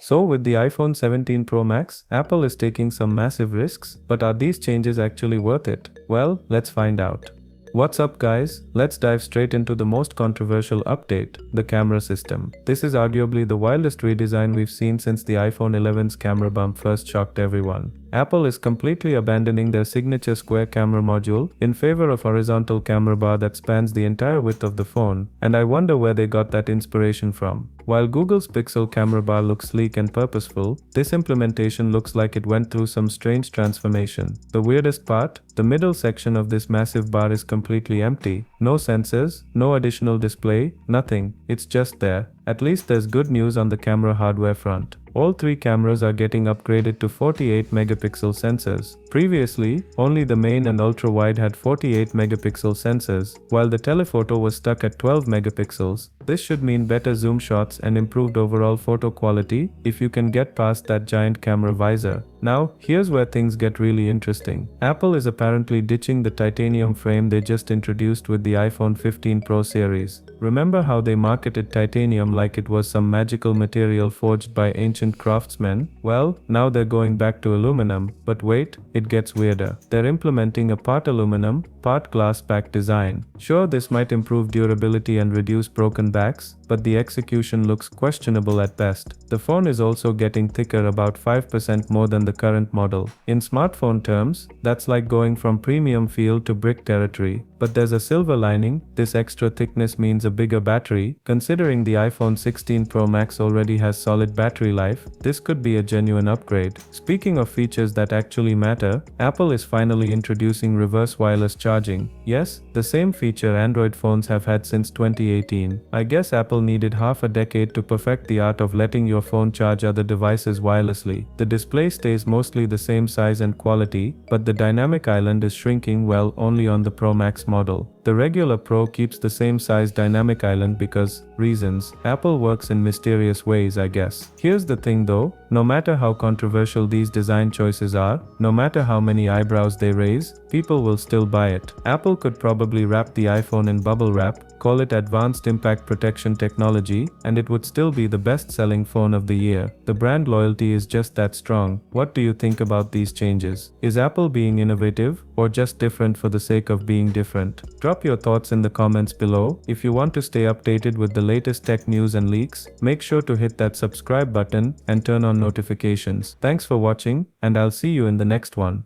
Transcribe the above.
So, with the iPhone 17 Pro Max, Apple is taking some massive risks, but are these changes actually worth it? Well, let's find out. What's up, guys? Let's dive straight into the most controversial update, the camera system. This is arguably the wildest redesign we've seen since the iPhone 11's camera bump first shocked everyone. Apple is completely abandoning their signature square camera module in favor of horizontal camera bar that spans the entire width of the phone, and I wonder where they got that inspiration from. While Google's Pixel camera bar looks sleek and purposeful, this implementation looks like it went through some strange transformation. The weirdest part? The middle section of this massive bar is completely empty. No sensors, no additional display, nothing. It's just there. At least there's good news on the camera hardware front. All three cameras are getting upgraded to 48 megapixel sensors. Previously, only the main and ultra-wide had 48 megapixel sensors, while the telephoto was stuck at 12 megapixels. This should mean better zoom shots and improved overall photo quality if you can get past that giant camera visor. Now, here's where things get really interesting. Apple is apparently ditching the titanium frame they just introduced with the iPhone 15 Pro series. Remember how they marketed titanium like it was some magical material forged by ancient craftsmen? Well, now they're going back to aluminum, but wait, it gets weirder. They're implementing a part aluminum, part glass back design. Sure, this might improve durability and reduce broken backs, but the execution looks questionable at best. The phone is also getting thicker, about 5% more than the current model. In smartphone terms, that's like going from premium feel to brick territory. But there's a silver lining. This extra thickness means a bigger battery. Considering the iPhone 16 Pro Max already has solid battery life, this could be a genuine upgrade. Speaking of features that actually matter, Apple is finally introducing reverse wireless charging. Yes, the same feature Android phones have had since 2018. I guess Apple needed half a decade to perfect the art of letting your phone charge other devices wirelessly. The display stays mostly the same size and quality, but the dynamic island is shrinking, well, only on the Pro Max model. The regular Pro keeps the same size dynamic island because reasons. Apple works in mysterious ways, I guess. Here's the thing though, no matter how controversial these design choices are, no matter how many eyebrows they raise, people will still buy it. Apple could probably wrap the iPhone in bubble wrap, call it advanced impact protection technology, and it would still be the best-selling phone of the year. The brand loyalty is just that strong. What do you think about these changes? Is Apple being innovative, or just different for the sake of being different? Drop your thoughts in the comments below. If you want to stay updated with the latest tech news and leaks, make sure to hit that subscribe button and turn on notifications. Thanks for watching, and I'll see you in the next one.